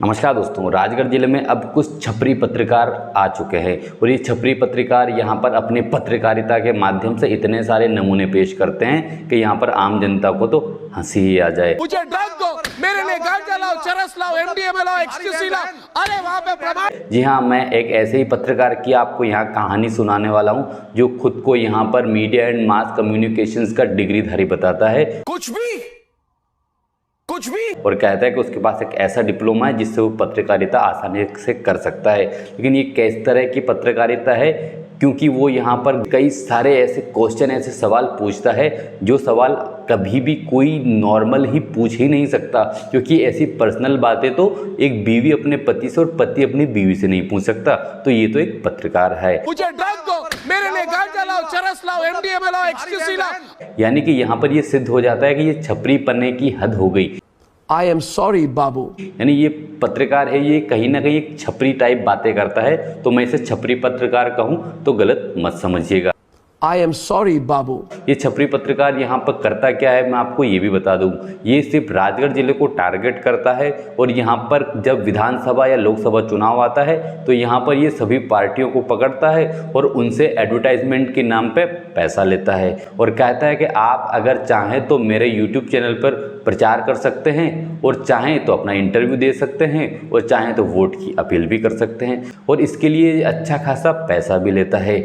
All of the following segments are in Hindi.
नमस्कार दोस्तों, राजगढ़ जिले में अब कुछ छपरी पत्रकार आ चुके हैं और ये छपरी पत्रकार यहाँ पर अपने पत्रकारिता के माध्यम से इतने सारे नमूने पेश करते हैं कि यहाँ पर आम जनता को तो हंसी ही आ जाए। मुझे ड्रग दो, मेरे लिए गांजा लाओ, चरस लाओ, एमडीएमए लाओ, एक्सक्यूसी लाओ, अरे वहाँ पे प्रमाण। जी हाँ, मैं एक ऐसे ही पत्रकार की आपको यहाँ कहानी सुनाने वाला हूँ जो खुद को यहाँ पर मीडिया एंड मास कम्युनिकेशंस का डिग्रीधारी बताता है, कुछ भी और कहता है कि उसके पास एक ऐसा डिप्लोमा है जिससे वो पत्रकारिता आसानी से कर सकता है। लेकिन ये किस तरह की पत्रकारिता है, क्योंकि वो यहाँ पर कई सारे ऐसे क्वेश्चन, ऐसे सवाल पूछता है जो सवाल कभी भी कोई नॉर्मल ही पूछ ही नहीं सकता, क्योंकि ऐसी पर्सनल बातें तो एक बीवी अपने पति से और पति अपनी बीवी से नहीं पूछ सकता। तो ये तो एक पत्रकार है। मुझे ड्रग दो, मेरे लिए गांजा लाओ, चरस लाओ, एमडीएमए लाओ, एक्सक्यूसी लाओ। यानी कि यहाँ पर ये सिद्ध हो जाता है कि ये छपरी पन्ने की हद हो गई। I am sorry बाबू। यानी ये पत्रकार है, ये कहीं ना कहीं एक छपरी टाइप बातें करता है, तो मैं इसे छपरी पत्रकार कहूँ तो गलत मत समझिएगा। I am sorry बाबू। ये छपरी पत्रकार यहाँ पर करता क्या है, मैं आपको ये भी बता दूं। ये सिर्फ राजगढ़ जिले को टारगेट करता है और यहाँ पर जब विधानसभा या लोकसभा चुनाव आता है तो यहाँ पर ये सभी पार्टियों को पकड़ता है और उनसे एडवर्टाइजमेंट के नाम पे पैसा लेता है और कहता है कि आप अगर चाहें तो मेरे यूट्यूब चैनल पर प्रचार कर सकते हैं और चाहें तो अपना इंटरव्यू दे सकते हैं और चाहें तो वोट की अपील भी कर सकते हैं और इसके लिए अच्छा खासा पैसा भी लेता है।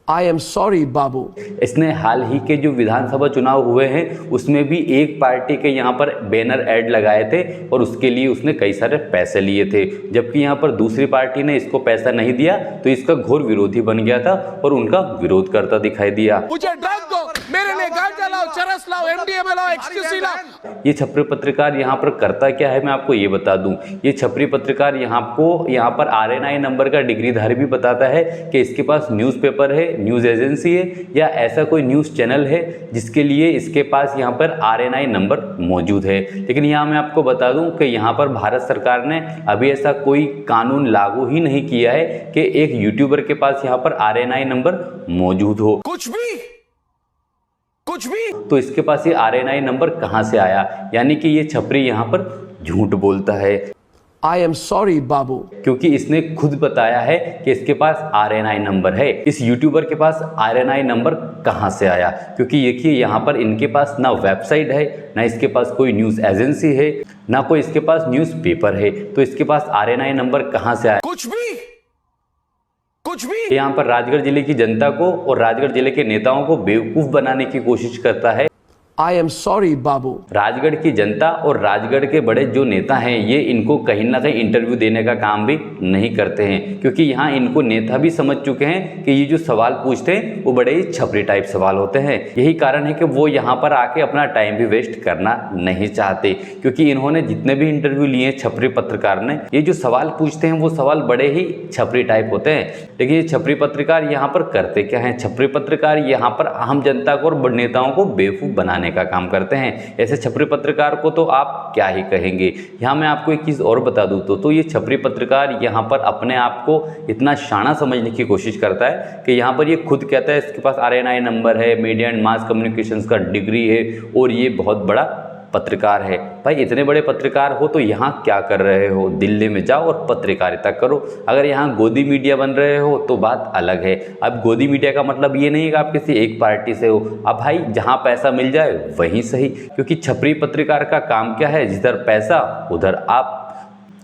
I am sorry बाबू। इसने हाल ही के जो विधानसभा चुनाव हुए हैं उसमें भी एक पार्टी के यहाँ पर बैनर ऐड लगाए थे और उसके लिए उसने कई सारे पैसे लिए थे, जबकि यहाँ पर दूसरी पार्टी ने इसको पैसा नहीं दिया तो इसका घोर विरोधी बन गया था और उनका विरोध करता दिखाई दिया। मुझे ड्रग दो, मेरे लिए गांजा लाओ, चरस लाओ, एमडीएमए लाओ, एक्सक्यूसी लाओ। ये छपरी पत्रकार यहाँ पर करता क्या है, मैं आपको ये बता दूं। ये छपरी पत्रकार यहाँ पर RNI नंबर का डिग्रीधारी भी बताता है कि इसके पास न्यूज़पेपर है, न्यूज़ एजेंसी है या ऐसा कोई न्यूज़ चैनल है जिसके लिए इसके पास यहाँ पर RNI नंबर मौजूद है। लेकिन यहाँ मैं आपको बता दूं कि यहाँ पर भारत सरकार ने अभी ऐसा कोई कानून लागू ही नहीं किया है कि एक यूट्यूबर के पास यहाँ पर RNI नंबर मौजूद हो। कुछ भी तो इसके पास ये RNI नंबर कहाँ से आया, यानी कि ये छपरी यहाँ पर झूठ बोलता है। I am sorry बाबू। क्योंकि इसने खुद बताया है कि इसके पास RNI नंबर है। इस यूट्यूबर के पास RNI नंबर कहाँ से आया, क्योंकि देखिए यहाँ पर इनके पास ना वेबसाइट है, ना इसके पास कोई न्यूज़ एजेंसी है, ना कोई इसके पास न्यूज़पेपर है, तो इसके पास RNI नंबर कहाँ से आया। कुछ भी यहाँ पर राजगढ़ जिले की जनता को और राजगढ़ जिले के नेताओं को बेवकूफ़ बनाने की कोशिश करता है। I am sorry बाबू। राजगढ़ की जनता और राजगढ़ के बड़े जो नेता हैं ये इनको कहीं ना कहीं इंटरव्यू देने का काम भी नहीं करते हैं, क्योंकि यहाँ इनको नेता भी समझ चुके हैं कि ये जो सवाल पूछते हैं वो बड़े ही छपरी टाइप सवाल होते हैं। यही कारण है कि वो यहाँ पर आके अपना टाइम भी वेस्ट करना नहीं चाहते, क्योंकि इन्होंने जितने भी इंटरव्यू लिए छपरी पत्रकार ने, ये जो सवाल पूछते हैं वो सवाल बड़े ही छपरी टाइप होते हैं। लेकिन ये छपरी पत्रकार यहाँ पर करते क्या हैं, छपरी पत्रकार यहाँ पर आम जनता को और नेताओं को बेवकूफ़ बनाने का काम करते हैं। ऐसे छपरी पत्रकार को तो आप क्या ही कहेंगे। यहाँ मैं आपको एक चीज़ और बता दूँ तो ये छपरी पत्रकार यहाँ पर अपने आप को इतना शाना समझने की कोशिश करता है कि यहाँ पर ये खुद कहता है इसके पास RNI नंबर है, मीडिया एंड मास कम्युनिकेशंस का डिग्री है और ये बहुत बड़ा पत्रकार है। भाई इतने बड़े पत्रकार हो तो यहाँ क्या कर रहे हो, दिल्ली में जाओ और पत्रकारिता करो। अगर यहाँ गोदी मीडिया बन रहे हो तो बात अलग है। अब गोदी मीडिया का मतलब ये नहीं है कि आप किसी एक पार्टी से हो। अब भाई जहाँ पैसा मिल जाए वहीं सही, क्योंकि छपरी पत्रकार का काम क्या है, जिधर पैसा उधर आप।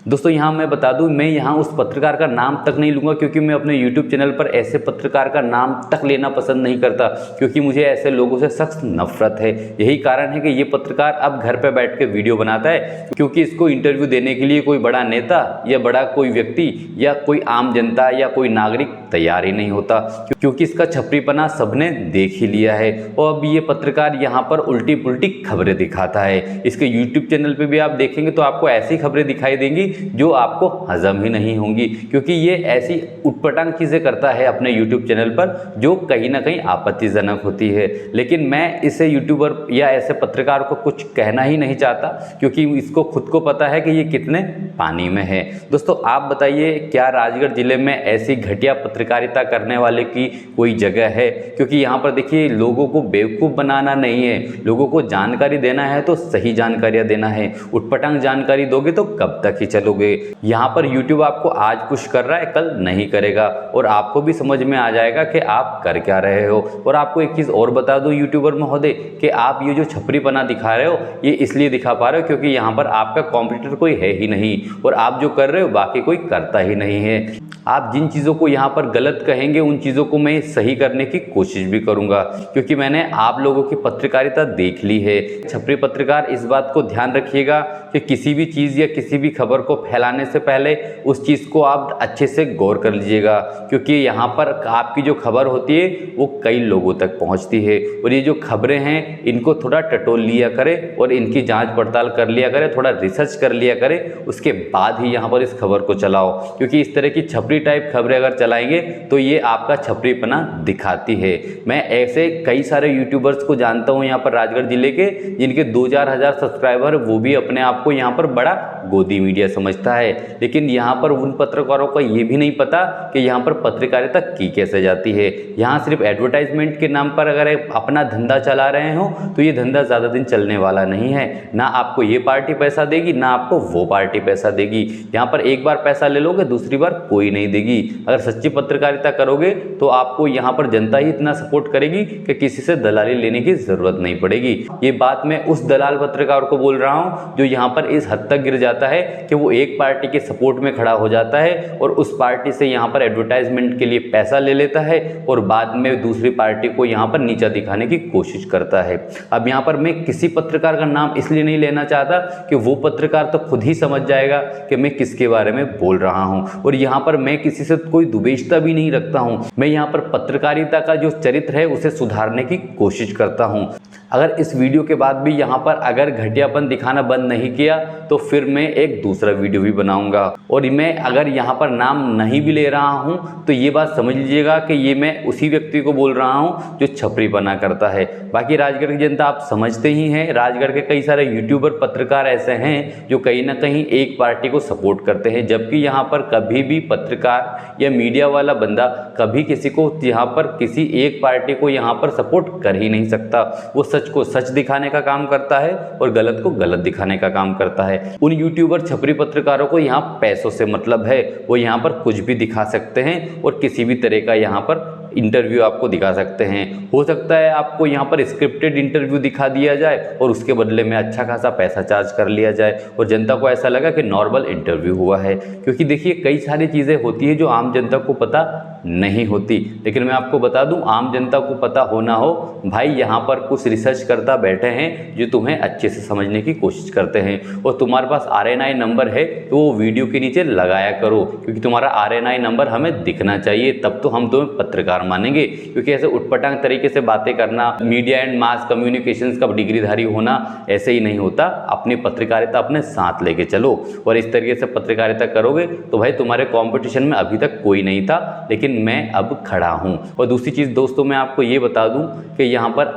दोस्तों यहाँ मैं बता दूं, मैं यहाँ उस पत्रकार का नाम तक नहीं लूँगा, क्योंकि मैं अपने YouTube चैनल पर ऐसे पत्रकार का नाम तक लेना पसंद नहीं करता, क्योंकि मुझे ऐसे लोगों से सख्त नफरत है। यही कारण है कि ये पत्रकार अब घर पर बैठ के वीडियो बनाता है, क्योंकि इसको इंटरव्यू देने के लिए कोई बड़ा नेता या बड़ा कोई व्यक्ति या कोई आम जनता या कोई नागरिक तैयार ही नहीं होता, क्योंकि इसका छपरीपना सबने देख ही लिया है। और अब ये पत्रकार यहाँ पर उल्टी पुल्टी खबरें दिखाता है। इसके YouTube चैनल पे भी आप देखेंगे तो आपको ऐसी खबरें दिखाई देंगी जो आपको हजम ही नहीं होंगी, क्योंकि ये ऐसी उटपटांग चीज़ें करता है अपने YouTube चैनल पर जो कहीं ना कहीं आपत्तिजनक होती है। लेकिन मैं इसे यूट्यूबर या ऐसे पत्रकार को कुछ कहना ही नहीं चाहता, क्योंकि इसको खुद को पता है कि ये कितने पानी में है। दोस्तों आप बताइए, क्या राजगढ़ जिले में ऐसी घटिया पत्रकारिता करने वाले की कोई जगह है? क्योंकि यहाँ पर देखिए, लोगों को बेवकूफ़ बनाना नहीं है, लोगों को जानकारी देना है तो सही जानकारियाँ देना है। उटपटांग जानकारी दोगे तो कब तक ही चलोगे। यहाँ पर यूट्यूब आपको आज पुश कर रहा है, कल नहीं करेगा और आपको भी समझ में आ जाएगा कि आप कर क्या रहे हो। और आपको एक चीज़ और बता दूं यूट्यूबर महोदय कि आप ये जो छपरीपना दिखा रहे हो ये इसलिए दिखा पा रहे हो क्योंकि यहाँ पर आपका कॉम्पिटिटर कोई है ही नहीं और आप जो कर रहे हो बाकी कोई करता ही नहीं है। आप जिन चीज़ों को यहाँ पर गलत कहेंगे उन चीज़ों को मैं सही करने की कोशिश भी करूँगा क्योंकि मैंने आप लोगों की पत्रकारिता देख ली है। छपरी पत्रकार इस बात को ध्यान रखिएगा कि किसी भी चीज़ या किसी भी खबर को फैलाने से पहले उस चीज़ को आप अच्छे से गौर कर लीजिएगा क्योंकि यहाँ पर आपकी जो खबर होती है वो कई लोगों तक पहुँचती है और ये जो खबरें हैं इनको थोड़ा टटोल लिया करें और इनकी जांच पड़ताल कर लिया करें, थोड़ा रिसर्च कर लिया करें, उसके बाद ही यहाँ पर इस खबर को चलाओ क्योंकि इस तरह की छपरी टाइप खबरें अगर चलाएंगे तो ये आपका छपरीपना दिखाती है। मैं ऐसे कई सारे यूट्यूबर्स को जानता हूँ यहाँ पर राजगढ़ जिले के जिनके 2-4 सब्सक्राइबर, वो भी अपने आप को यहाँ पर बड़ा गोदी मीडिया समझता है, लेकिन यहाँ पर उन पत्रकारों का ये भी नहीं पता कि यहाँ पर पत्रकारिता की कैसे जाती है। यहाँ सिर्फ एडवर्टाइजमेंट के नाम पर अगर अपना धंधा चला रहे हो तो ये धंधा ज़्यादा दिन चलने वाला नहीं है। ना आपको ये पार्टी पैसा देगी ना आपको वो पार्टी पैसा देगी। यहाँ पर एक बार पैसा ले लोगे दूसरी बार कोई नहीं देगी। अगर सच्ची पत्रकारिता करोगे तो आपको यहाँ पर जनता ही इतना सपोर्ट करेगी कि किसी से दलाली लेने की ज़रूरत नहीं पड़ेगी। ये बात मैं उस दलाल पत्रकार को बोल रहा हूँ जो यहाँ पर इस हद तक गिर जाता है कि वो एक पार्टी के सपोर्ट में खड़ा हो जाता है और उस पार्टी से यहाँ पर एडवर्टाइजमेंट के लिए पैसा ले लेता है और बाद में दूसरी पार्टी को यहाँ पर नीचा दिखाने की कोशिश करता है। अब यहाँ पर मैं किसी पत्रकार का नाम इसलिए नहीं लेना चाहता कि वो पत्रकार तो खुद ही समझ जाएगा कि मैं किसके बारे में बोल रहा हूँ और यहाँ पर मैं किसी से कोई दुवेशता भी नहीं रखता हूँ। मैं यहाँ पर पत्रकारिता का जो चरित्र है उसे सुधारने की कोशिश करता हूँ। अगर इस वीडियो के बाद भी यहाँ पर अगर घटियापन दिखाना बंद नहीं किया तो फिर मैं एक दूसरा वीडियो भी बनाऊंगा और मैं अगर यहाँ पर नाम नहीं भी ले रहा हूँ तो ये बात समझ लीजिएगा कि ये मैं उसी व्यक्ति को बोल रहा हूँ जो छपरीपना करता है। बाकी राजगढ़ की जनता आप समझते ही हैं, राजगढ़ के कई सारे यूट्यूबर पत्रकार ऐसे हैं जो कहीं ना कहीं एक पार्टी को सपोर्ट करते हैं, जबकि यहाँ पर कभी भी पत्रकार या मीडिया वाला बंदा कभी किसी को यहाँ पर किसी एक पार्टी को यहाँ पर सपोर्ट कर ही नहीं सकता। वो सच को सच दिखाने का काम करता है और गलत को गलत दिखाने का काम करता है। उन यूट्यूबर छपरी पत्रकारों को यहाँ पैसों से मतलब है, वो यहाँ पर कुछ भी दिखा सकते हैं और किसी भी तरह का यहाँ पर इंटरव्यू आपको दिखा सकते हैं। हो सकता है आपको यहाँ पर स्क्रिप्टेड इंटरव्यू दिखा दिया जाए और उसके बदले में अच्छा खासा पैसा चार्ज कर लिया जाए और जनता को ऐसा लगा कि नॉर्मल इंटरव्यू हुआ है। क्योंकि देखिए कई सारी चीज़ें होती है जो आम जनता को पता नहीं होती, लेकिन मैं आपको बता दूं आम जनता को पता होना हो भाई, यहाँ पर कुछ रिसर्च करता बैठे हैं जो तुम्हें अच्छे से समझने की कोशिश करते हैं और तुम्हारे पास RNI नंबर है तो वो वीडियो के नीचे लगाया करो क्योंकि तुम्हारा RNI नंबर हमें दिखना चाहिए, तब तो हम तुम्हें पत्रकार मानेंगे। क्योंकि ऐसे उटपटांग तरीके से बातें करना, मीडिया एंड मास कम्युनिकेशंस का डिग्रीधारी होना ऐसे ही नहीं होता। अपनी पत्रकारिता अपने साथ लेके चलो और इस तरीके से पत्रकारिता करोगे तो भाई तुम्हारे कंपटीशन में अभी तक कोई नहीं था, लेकिन मैं अब खड़ा हूं। और दूसरी चीज़ दोस्तों मैं आपको ये बता दूं कि यहाँ पर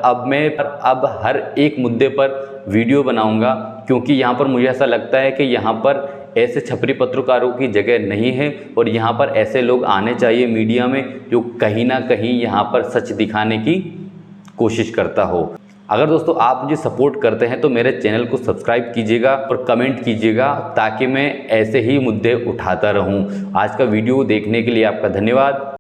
अब हर एक मुद्दे पर वीडियो बनाऊंगा क्योंकि यहाँ पर मुझे ऐसा लगता है कि यहाँ पर ऐसे छपरी पत्रकारों की जगह नहीं है और यहाँ पर ऐसे लोग आने चाहिए मीडिया में जो कहीं ना कहीं यहाँ पर सच दिखाने की कोशिश करता हो। अगर दोस्तों आप मुझे सपोर्ट करते हैं तो मेरे चैनल को सब्सक्राइब कीजिएगा और कमेंट कीजिएगा ताकि मैं ऐसे ही मुद्दे उठाता रहूं। आज का वीडियो देखने के लिए आपका धन्यवाद।